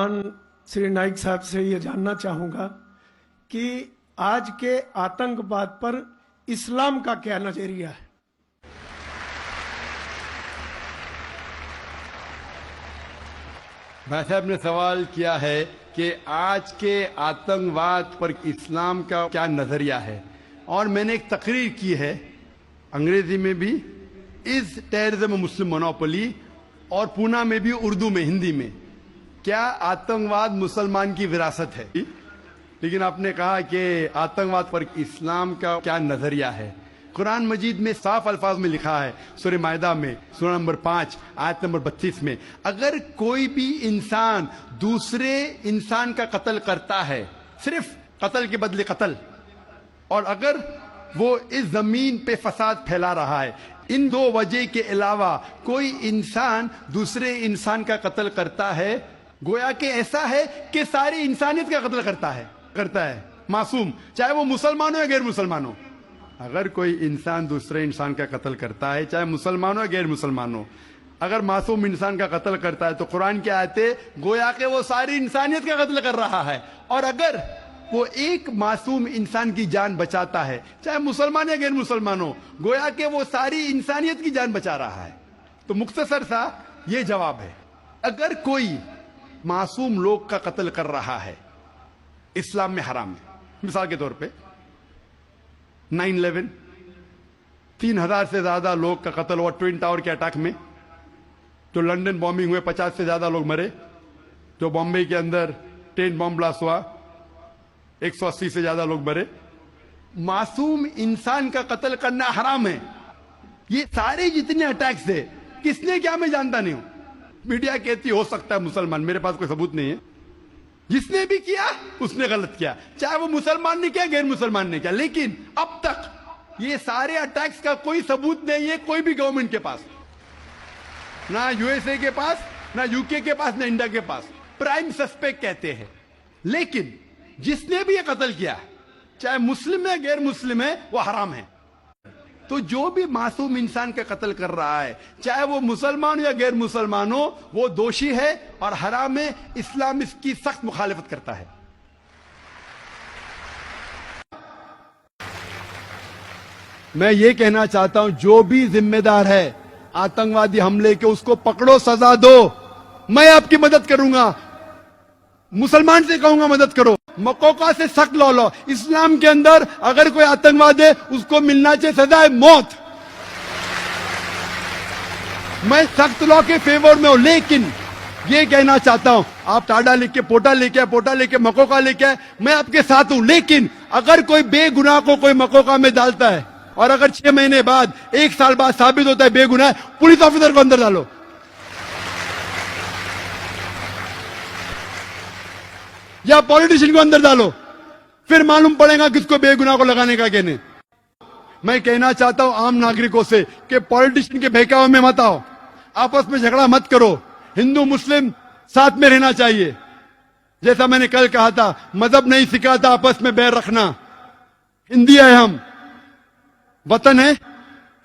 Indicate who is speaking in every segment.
Speaker 1: नौजवान श्री नाइक साहब से ये जानना चाहूँगा कि आज के आतंकवाद पर इस्लाम का क्या नजरिया है।
Speaker 2: भाई साहब ने सवाल किया है कि आज के आतंकवाद पर इस्लाम का क्या नजरिया है, और मैंने एक तकरीर की है अंग्रेजी में भी, इज टेररिज्म मुस्लिम मोनोपोली, और पूना में भी उर्दू में, हिंदी में, क्या आतंकवाद मुसलमान की विरासत है। लेकिन आपने कहा कि आतंकवाद पर इस्लाम का क्या नजरिया है। कुरान मजीद में साफ अल्फाज में लिखा है, सूरह मायदा में सूरह नंबर 5 आयत नंबर 32 में, अगर कोई भी इंसान दूसरे इंसान का कत्ल करता है, सिर्फ कत्ल के बदले कत्ल, और अगर वो इस जमीन पे फसाद फैला रहा है, इन दो वजह के अलावा कोई इंसान दूसरे इंसान का कत्ल करता है, गोया कि ऐसा है कि सारी इंसानियत का कत्ल करता है मासूम, चाहे वो मुसलमान हो या गैर मुसलमान हो। अगर कोई इंसान दूसरे इंसान का कत्ल करता है, चाहे मुसलमान हो या गैर मुसलमान हो, अगर मासूम इंसान का कत्ल करता है तो कुरान की आयतें गोया कि वो सारी इंसानियत का कत्ल कर रहा है, और अगर वो एक मासूम इंसान की जान बचाता है, चाहे मुसलमान या गैर मुसलमान हो, गोया कि वो सारी इंसानियत की जान बचा रहा है। तो मुख्तसर सा ये जवाब है, अगर कोई मासूम लोग का कत्ल कर रहा है, इस्लाम में हराम है। मिसाल के तौर पे 9/11 3,000 से ज्यादा लोग का कत्ल हुआ ट्विन टावर के अटैक में, जो लंदन बॉम्बिंग हुए 50 से ज्यादा लोग मरे, जो बॉम्बे के अंदर ट्रेन बॉम्ब ब्लास्ट हुआ 180 से ज्यादा लोग मरे। मासूम इंसान का कत्ल करना हराम है। ये सारे जितने अटैक्स है, किसने क्या मैं जानता नहीं हूं। मीडिया कहती हो सकता है मुसलमान, मेरे पास कोई सबूत नहीं है। जिसने भी किया उसने गलत किया, चाहे वो मुसलमान ने किया गैर मुसलमान ने किया, लेकिन अब तक ये सारे अटैक्स का कोई सबूत नहीं है कोई भी गवर्नमेंट के पास, ना यूएसए के पास, ना यूके के पास, ना इंडिया के पास। प्राइम सस्पेक्ट कहते हैं, लेकिन जिसने भी ये कत्ल किया, चाहे मुस्लिम है गैर मुस्लिम है, वो हराम है। तो जो भी मासूम इंसान का कत्ल कर रहा है, चाहे वो मुसलमान हो या गैर मुसलमान हो, वो दोषी है और हराम है। इस्लाम इसकी सख्त मुखालिफत करता है। मैं ये कहना चाहता हूं, जो भी जिम्मेदार है आतंकवादी हमले के, उसको पकड़ो, सजा दो। मैं आपकी मदद करूंगा, मुसलमान से कहूंगा मदद करो, मकोका से सख्त लॉ लो। इस्लाम के अंदर अगर कोई आतंकवाद है, उसको मिलना चाहिए सजा है मौत। मैं सख्त लॉ के फेवर में हूं, लेकिन ये कहना चाहता हूं, आप टाडा लेके पोटा लेके मकोका लेके, मैं आपके साथ हूं। लेकिन अगर कोई बेगुनाह को कोई मकोका में डालता है, और अगर 6 महीने बाद 1 साल बाद साबित होता है बेगुनाह है, पुलिस ऑफिसर को अंदर डालो। या पॉलिटिशियन को अंदर डालो, फिर मालूम पड़ेगा किसको बेगुनाह को लगाने का कहने। मैं कहना चाहता हूं आम नागरिकों से कि पॉलिटिशियन के बहकावे में मत आओ, आपस में झगड़ा मत करो। हिंदू मुस्लिम साथ में रहना चाहिए। जैसा मैंने कल कहा था, मजहब नहीं सिखाता आपस में बैर रखना। हिंदी है, हम वतन है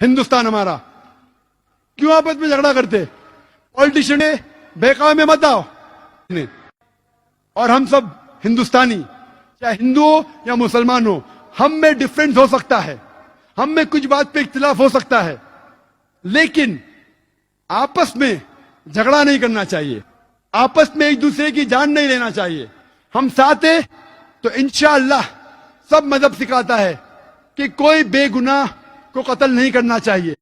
Speaker 2: हिंदुस्तान हमारा, क्यों आपस में झगड़ा करते। पॉलिटिशियन है, बहकावे में मत आओ। और हम सब हिंदुस्तानी, चाहे हिंदू हो या मुसलमान हो, हम में डिफरेंस हो सकता है, हम में कुछ बात पे इख्तिलाफ हो सकता है, लेकिन आपस में झगड़ा नहीं करना चाहिए, आपस में एक दूसरे की जान नहीं लेना चाहिए। हम साथ हैं तो इंशाअल्लाह सब मजहब सिखाता है कि कोई बेगुनाह को कत्ल नहीं करना चाहिए।